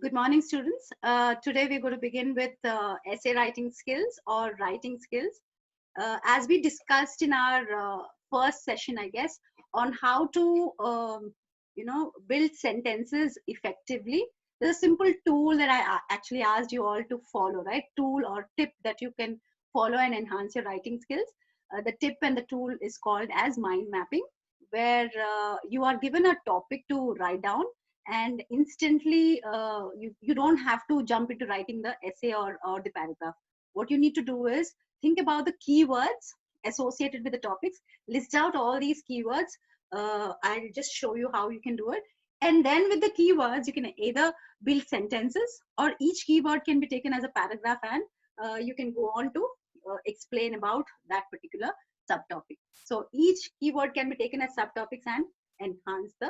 Good morning, students. Today we're going to begin with essay writing skills or writing skills. As we discussed in our first session, I guess, on how to, build sentences effectively. There's a simple tool that I actually asked you all to follow, right? Tool or tip that you can follow and enhance your writing skills. The tip and the tool is called as mind mapping, where you are given a topic to write down, and instantly you don't have to jump into writing the essay or the paragraph. What you need to do is think about the keywords associated with the topics, list out all these keywords. I'll just show you how you can do it. And then with the keywords, you can either build sentences, or each keyword can be taken as a paragraph, and you can go on to explain about that particular subtopic. So each keyword can be taken as subtopics and enhance the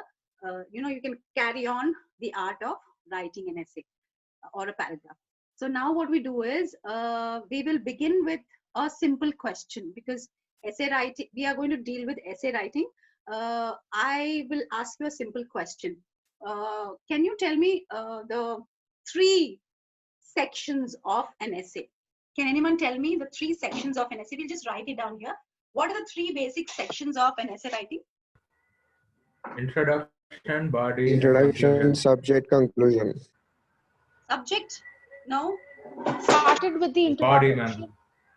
you can carry on the art of writing an essay or a paragraph. So now what we do is we will begin with a simple question, because essay writing, we are going to deal with essay writing. I will ask you a simple question. Can you tell me the three sections of an essay? Can anyone tell me the three sections of an essay? We'll just write it down here. What are the three basic sections of an essay writing? Introduction, body, Introduction, subject, conclusion. Subject? No. Started with the body, introduction, man.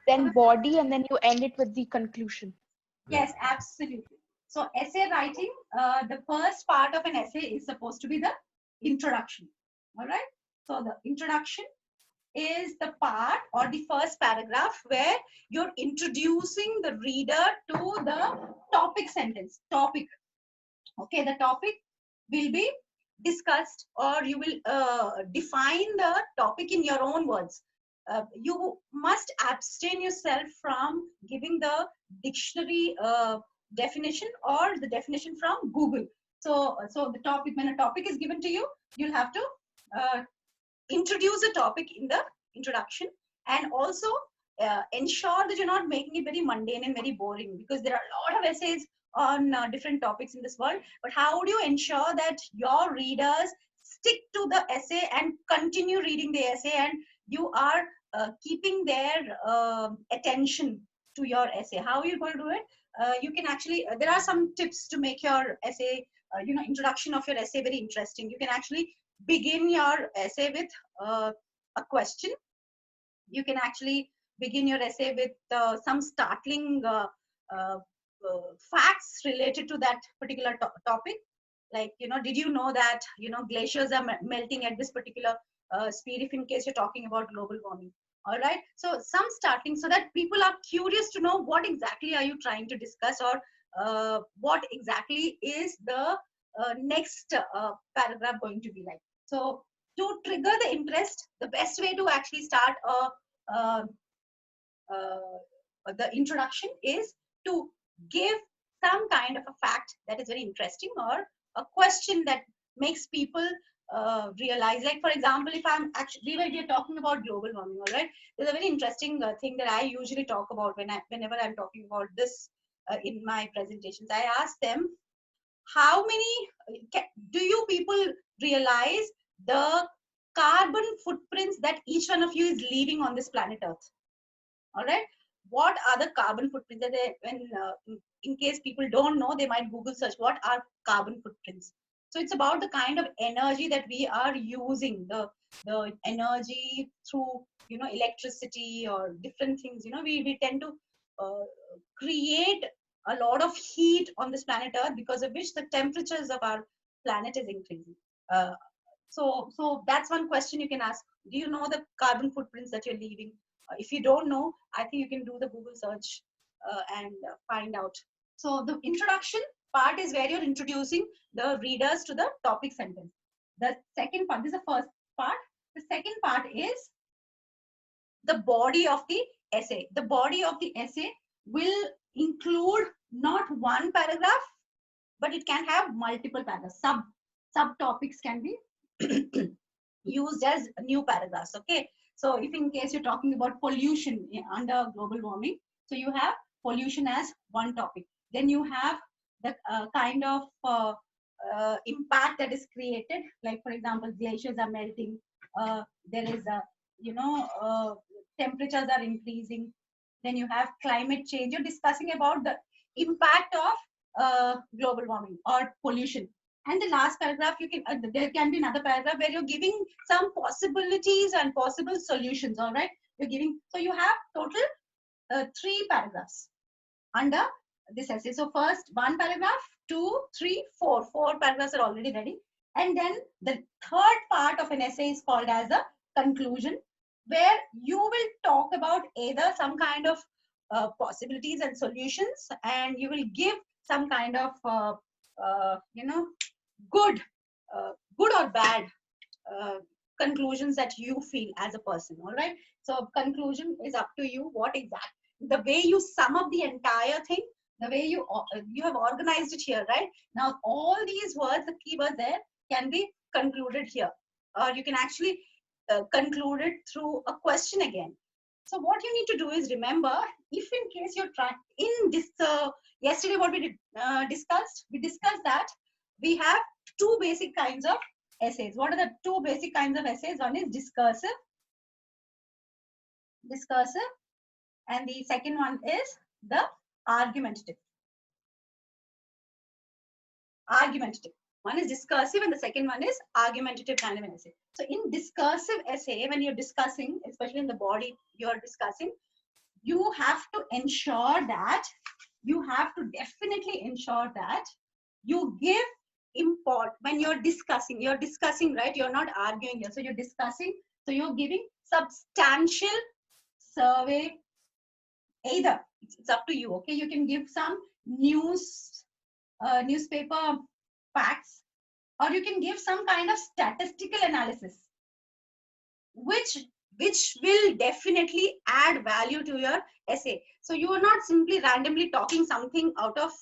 then body, and then you end it with the conclusion. Yes, absolutely. So essay writing, the first part of an essay is supposed to be the introduction. All right. So the introduction is the part or the first paragraph where you're introducing the reader to the topic sentence. Topic. Okay, the topic will be discussed, or you will define the topic in your own words. You must abstain yourself from giving the dictionary definition or the definition from Google. So the topic, when a topic is given to you, you'll have to introduce a topic in the introduction, and also ensure that you're not making it very mundane and very boring, because there are a lot of essays on different topics in this world. But how do you ensure that your readers stick to the essay and continue reading the essay, and you are keeping their attention to your essay? How are you going to do it? You can actually, there are some tips to make your essay, introduction of your essay very interesting. You can actually begin your essay with a question. You can actually begin your essay with some startling facts related to that particular topic. Like, did you know that, glaciers are melting at this particular speed, if in case you're talking about global warming. All right. So some startling, so that people are curious to know what exactly are you trying to discuss, or what exactly is the next paragraph going to be like. So to trigger the interest, the best way to actually start the introduction is to give some kind of a fact that is very interesting, or a question that makes people realize. Like, for example, if I'm actually, we are talking about global warming, all right, there's a very interesting thing that I usually talk about whenever I'm talking about this in my presentations. I ask them, how many do you people realize the carbon footprints that each one of you is leaving on this planet Earth? All right. What are the carbon footprints that in case people don't know, they might Google search what are carbon footprints. So it's about the kind of energy that we are using, the energy through, electricity or different things. We tend to create a lot of heat on this planet Earth, because of which the temperatures of our planet is increasing. So that's one question you can ask. Do you know the carbon footprints that you're leaving? If you don't know, I think you can do the Google search and find out. So the introduction part is where you're introducing the readers to the topic sentence. The second part, this is the first part. The second part is the body of the essay. The body of the essay will include not one paragraph, but it can have multiple paragraphs. Subtopics can be used as new paragraphs. Okay. So if in case you're talking about pollution under global warming, so you have pollution as one topic. Then you have the kind of impact that is created. Like for example, glaciers are melting. There is a, temperatures are increasing. Then you have climate change. You're discussing about the impact of global warming or pollution. And the last paragraph, you can there can be another paragraph where you're giving some possibilities and possible solutions. All right, you're giving. So you have total 3 paragraphs under this essay. So first 1 paragraph, 2, 3, 4. 4 paragraphs are already ready. And then the third part of an essay is called as a conclusion, where you will talk about either some kind of possibilities and solutions, and you will give some kind of good good or bad conclusions that you feel as a person. All right, so conclusion is up to you. What exactly the way you sum up the entire thing, the way you have organized it here, right? Now all these words, the keywords there, can be concluded here, or you can actually conclude it through a question again. So what you need to do is remember, if in case you're trying in this yesterday what we discussed, we discussed that we have 2 basic kinds of essays. What are the 2 basic kinds of essays? One is discursive, and the second one is the argumentative. One is discursive and the second one is argumentative kind of an essay. So in discursive essay, when you're discussing, especially in the body you're discussing, you have to ensure that, definitely ensure that you give import when you're discussing, right? You're not arguing here. So you're discussing, so you're giving substantial survey. Either it's up to you. Okay, you can give some newspaper facts, or you can give some kind of statistical analysis, which will definitely add value to your essay. So you are not simply randomly talking something out of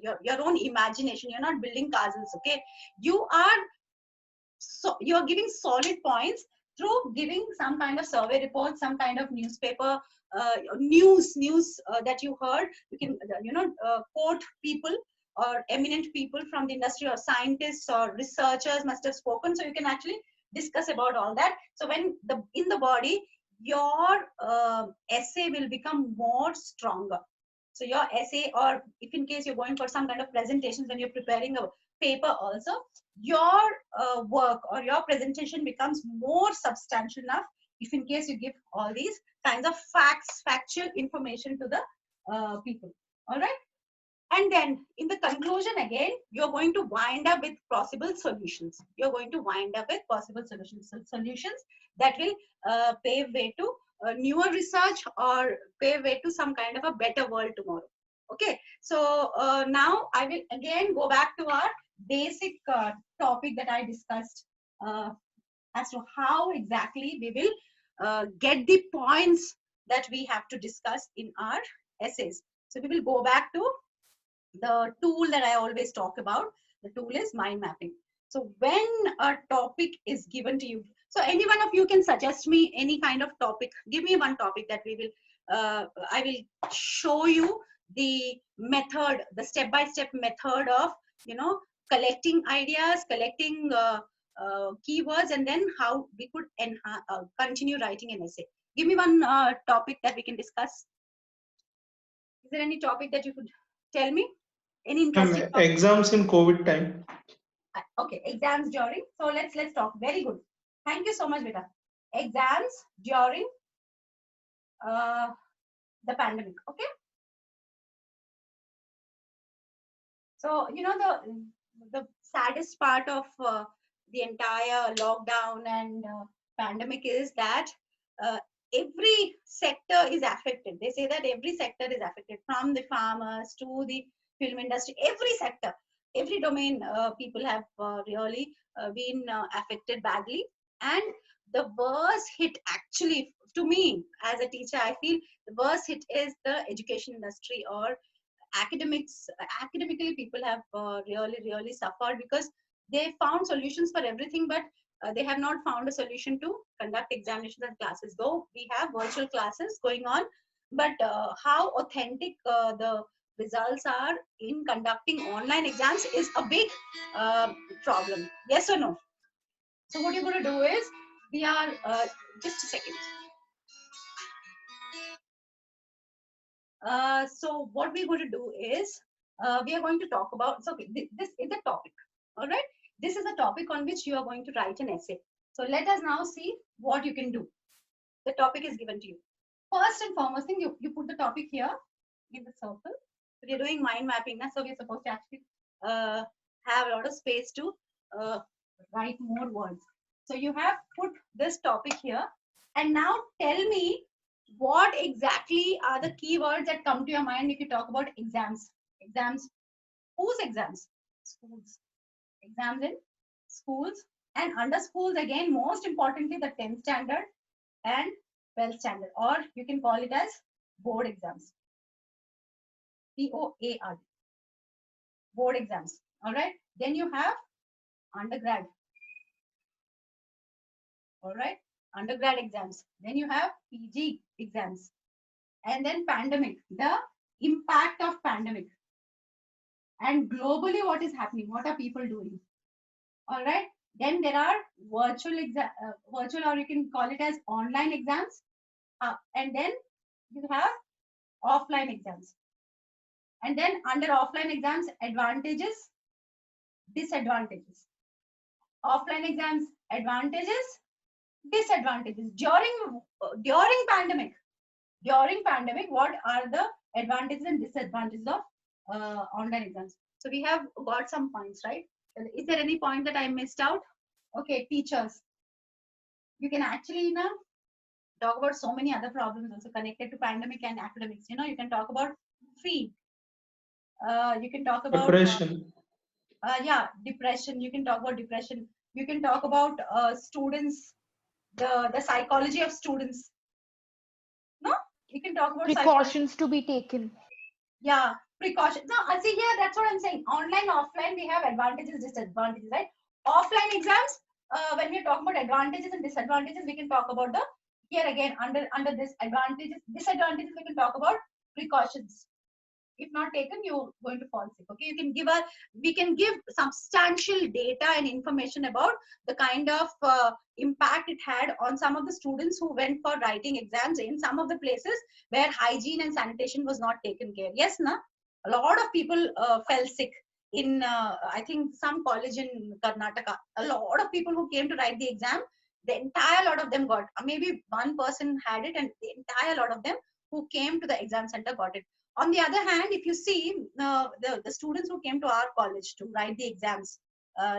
your own imagination. You're not building castles. Okay, you're giving solid points through giving some kind of survey report, some kind of newspaper news that you heard. You can quote people or eminent people from the industry, or scientists or researchers must have spoken, so you can actually discuss about all that. So when in the body, your essay will become more stronger. So your essay, or if in case you're going for some kind of presentations, when you're preparing a paper also, your work or your presentation becomes more substantial enough if in case you give all these kinds of factual information to the people. All right. And then in the conclusion, again, you're going to wind up with possible solutions. Solutions that will pave way to newer research, or pave way to some kind of a better world tomorrow. Okay. So now I will again go back to our basic topic that I discussed as to how exactly we will get the points that we have to discuss in our essays. So we will go back to the tool that I always talk about. The tool is mind mapping. So when a topic is given to you, so any one of you can suggest me any kind of topic. Give me one topic that we will, I will show you the method, the step-by-step method of, collecting ideas, collecting keywords, and then how we could continue writing an essay. Give me one topic that we can discuss. Is there any topic that you could tell me? Any interesting exams in COVID time? Okay, exams during. So let's talk. Very good. Thank you so much, Beta. Exams during the pandemic. Okay. So the saddest part of the entire lockdown and pandemic is that every sector is affected. They say that every sector is affected, from the farmers to the film industry. Every sector, every domain, people have really been affected badly. And the worst hit, actually, to me as a teacher, I feel the worst hit is the education industry, or academics. Academically, people have really suffered, because they found solutions for everything, but they have not found a solution to conduct examinations and classes. Though we have virtual classes going on, but how authentic the results are in conducting online exams is a big problem. Yes or no? So what you're going to do is, we are, just a second. So what we're going to do is, we are going to talk about, so okay, this is a topic, all right? This is a topic on which you are going to write an essay. So let us now see what you can do. The topic is given to you. First and foremost thing, you put the topic here in the circle. We're doing mind mapping now, so we're supposed to actually have a lot of space to write more words. So you have put this topic here, and now tell me what exactly are the keywords that come to your mind if you talk about exams. Exams. Whose exams? Schools. Exams in schools, and under schools again, most importantly, the 10th standard and 12th standard, or you can call it as board exams. BOARD. Board exams. All right. Then you have undergrad. All right. Undergrad exams. Then you have PG exams. And then pandemic, the impact of pandemic. And globally, what is happening? What are people doing? All right. Then there are virtual virtual, or you can call it as online exams. And then you have offline exams. And then under offline exams, advantages, disadvantages. Offline exams, advantages, disadvantages. During pandemic, what are the advantages and disadvantages of online exams? So we have got some points, right? Is there any point that I missed out? Okay, teachers. You can actually now talk about so many other problems also connected to pandemic and academics. You know, you can talk about fee. You can talk about Depression. yeah, depression. You can talk about depression. You can talk about students, the psychology of students. No, you can talk about Precautions to be taken. yeah, precautions. No, I see here. That's what I'm saying. Online, offline, we have advantages, disadvantages, right? Offline exams. When we're talking about advantages and disadvantages, we can talk about the here again under this advantages, disadvantages. We can talk about precautions. If not taken, you're going to fall sick. Okay, you can give we can give substantial data and information about the kind of impact it had on some of the students who went for writing exams in some of the places where hygiene and sanitation was not taken care. Yes, na? A lot of people fell sick in I think some college in Karnataka. A lot of people who came to write the exam, the entire lot of them got, maybe one person had it, and the entire lot of them who came to the exam center got it. On the other hand, if you see the students who came to our college to write the exams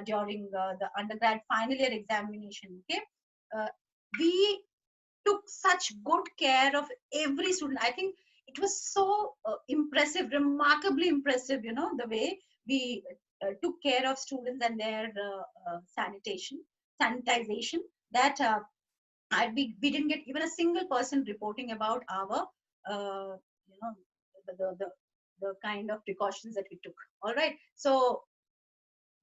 during the undergrad final year examination, okay, we took such good care of every student. I think it was so impressive, remarkably impressive, you know, the way we took care of students and their sanitization, that we didn't get even a single person reporting about our, you know, the kind of precautions that we took. All right. So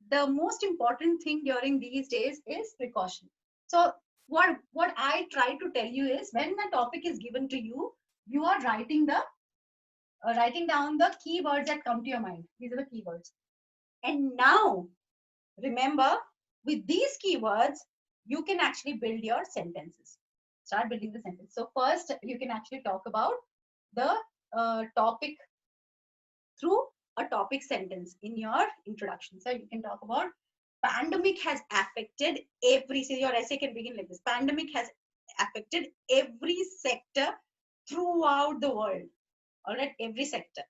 the most important thing during these days is precaution. So what I try to tell you is, when a topic is given to you, you are writing down the keywords that come to your mind. These are the keywords. And now remember, with these keywords, you can actually build your sentences. Start building the sentence. So first, you can actually talk about the topic through a topic sentence in your introduction. So you can talk about pandemic has affected every, so your essay can begin like this: pandemic has affected every sector throughout the world. All right, every sector.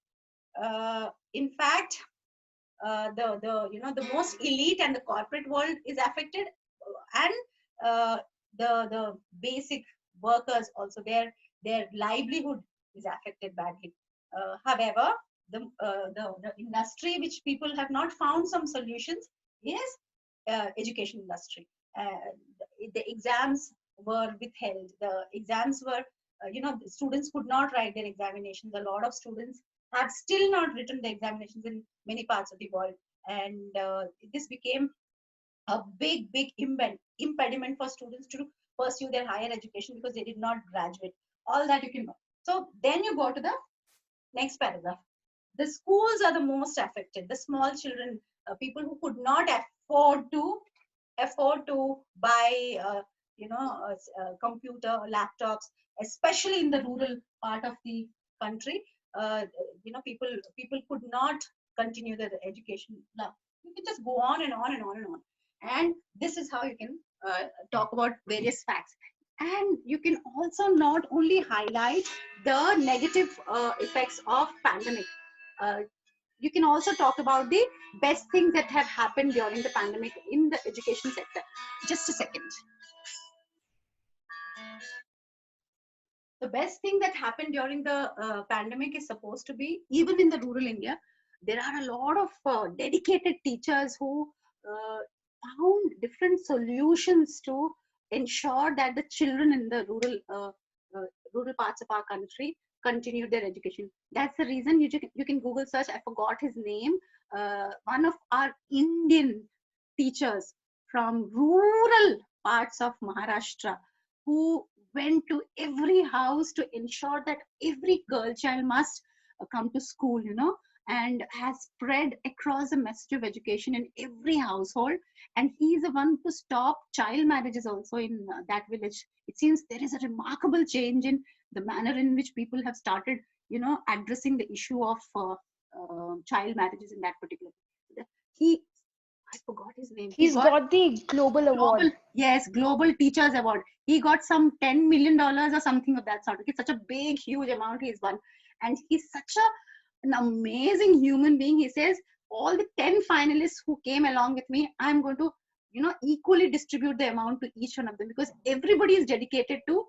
In fact, the most elite and the corporate world is affected, and the basic workers also, their livelihood is affected badly. However, the industry which people have not found some solutions is education industry. The exams were withheld. The exams were, the students could not write their examinations. A lot of students have still not written the examinations in many parts of the world, and this became a big impediment for students to pursue their higher education because they did not graduate. All that you can know. So then you go to the next paragraph. the schools are the most affected. The small children, people who could not afford to buy, computer or laptops, especially in the rural part of the country. People could not continue their education. Now, you can just go on and on and on and on. And this is how you can talk about various facts. And you can also not only highlight the negative effects of pandemic. You can also talk about the best things that have happened during the pandemic in the education sector. Just a second. The best thing that happened during the pandemic is supposed to be, even in the rural India, there are a lot of dedicated teachers who found different solutions to ensure that the children in the rural parts of our country continue their education. That's the reason you can Google search. I forgot his name. One of our Indian teachers from rural parts of Maharashtra who went to every house to ensure that every girl child must come to school, and has spread across the message of education in every household. And he is the one to stop child marriages also in that village. It seems there is a remarkable change in the manner in which people have started, addressing the issue of child marriages in that particular. I forgot his name. He's got the global award. Yes, Global Teachers Award. He got some $10 million or something of that sort. It's such a big, huge amount he's won. And he's such an amazing human being. He says, all the 10 finalists who came along with me, I'm going to, equally distribute the amount to each one of them, because everybody is dedicated to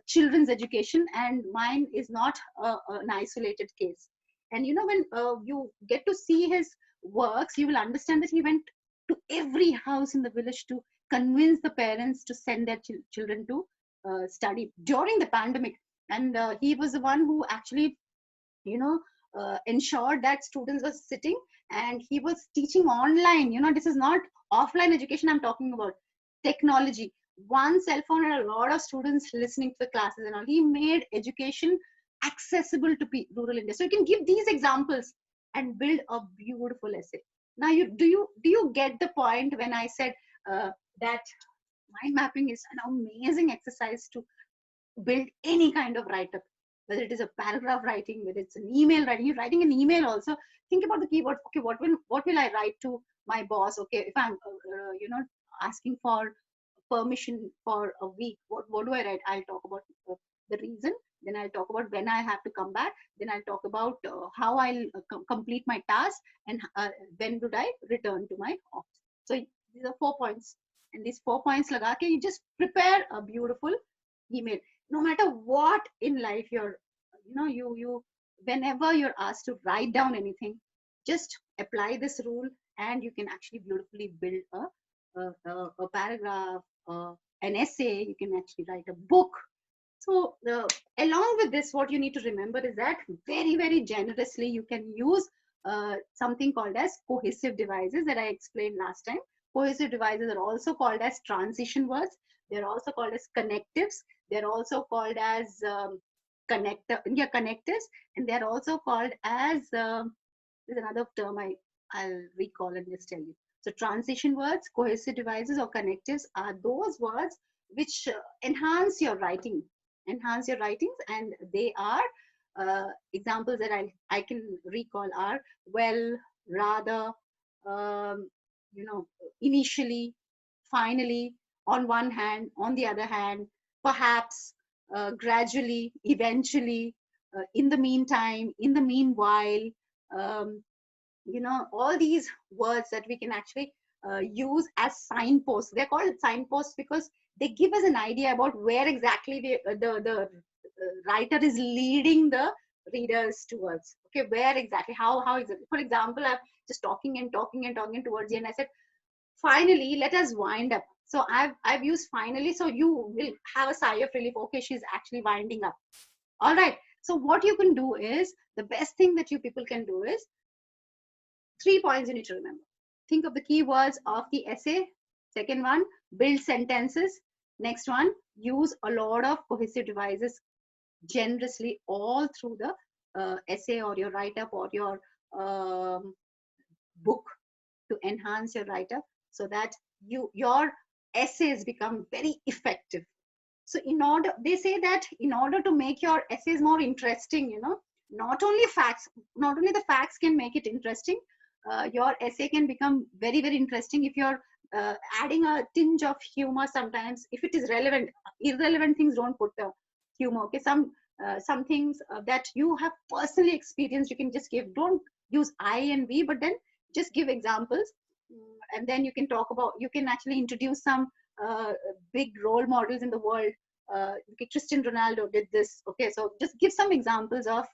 children's education, and mine is not an isolated case. And, when you get to see his works, you will understand that he went to every house in the village to convince the parents to send their children to study during the pandemic. And he was the one who actually, ensured that students were sitting, and he was teaching online. This is not offline education I'm talking about. Technology. One cell phone and a lot of students listening to the classes and all. He made education accessible to rural India. So you can give these examples and build a beautiful essay. Now, do you get the point when I said that mind mapping is an amazing exercise to build any kind of write-up, whether it is a paragraph writing, whether it's an email writing. You're writing an email also. Think about the keywords. Okay, what will I write to my boss? Okay, if I'm asking for permission for a week, what do I write? I'll talk about the reason. Then I'll talk about when I have to come back. Then I'll talk about how I'll complete my task, and when would I return to my office. So these are 4 points, and these 4 points laga ke you just prepare a beautiful email. No matter what in life whenever you're asked to write down anything, just apply this rule, and you can actually beautifully build a paragraph, an essay. You can actually write a book. So along with this, what you need to remember is that very, very generously you can use something called as cohesive devices that I explained last time. Cohesive devices are also called as transition words. They're also called as connectives. They're also called as connectors, and they're also called as there's another term I'll recall and just tell you. So transition words, cohesive devices, or connectives are those words which enhance your writings, and they are examples that I can recall are well, rather, initially, finally, on one hand, on the other hand, perhaps, gradually, eventually, in the meantime, in the meanwhile, all these words that we can actually use as signposts. They're called signposts because they give us an idea about where exactly the writer is leading the readers towards. Okay, where exactly, how exactly. For example, I'm just talking and talking and talking towards the end. I said, finally, let us wind up. So I've used finally, so you will have a sigh of relief. Okay, she's actually winding up. All right. So what you can do is, the best thing that you people can do is 3 points you need to remember. Think of the keywords of the essay. Second one, build sentences. Next one, use a lot of cohesive devices generously all through the essay or your write-up or your book to enhance your write-up, so that your essays become very effective. So they say that in order to make your essays more interesting, not only the facts can make it interesting, your essay can become very, very interesting if you're adding a tinge of humor sometimes, if it is relevant. Irrelevant things don't put the humor. Okay, some things that you have personally experienced, you can just give. Don't use I and we, but then just give examples. And then you can talk about, you can actually introduce some big role models in the world. Okay, Cristiano Ronaldo did this. Okay, so just give some examples of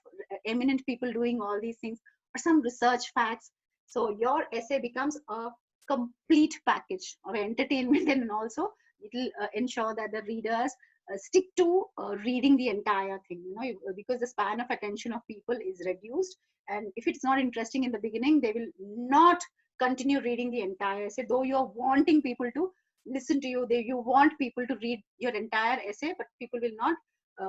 eminent people doing all these things, or some research facts. So your essay becomes a complete package of entertainment, and also it will ensure that the readers stick to reading the entire thing, because the span of attention of people is reduced, and if it's not interesting in the beginning, they will not continue reading the entire essay, though you're wanting people to listen to you. You want people to read your entire essay, but people will not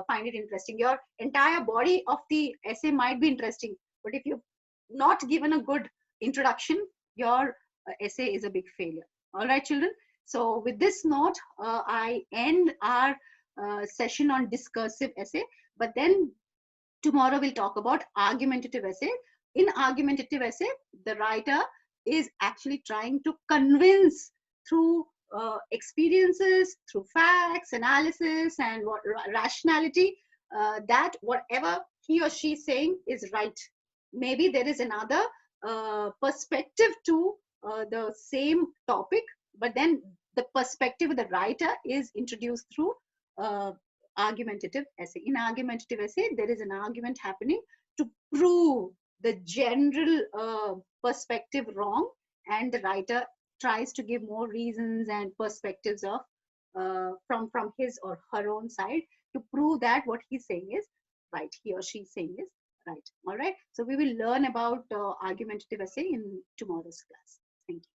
find it interesting. Your entire body of the essay might be interesting, but if you've not given a good introduction, your essay is a big failure. All right, children. So with this note, I end our session on discursive essay, but then tomorrow we'll talk about argumentative essay. In argumentative essay, the writer is actually trying to convince through experiences, through facts, analysis, and rationality, that whatever he or she is saying is right. Maybe there is another perspective to the same topic, but then the perspective of the writer is introduced through argumentative essay. In argumentative essay, there is an argument happening to prove the general perspective wrong, and the writer tries to give more reasons and perspectives of from his or her own side to prove that what he's saying is right, he or she is saying is right. All right, so we will learn about argumentative essay in tomorrow's class. Thank you.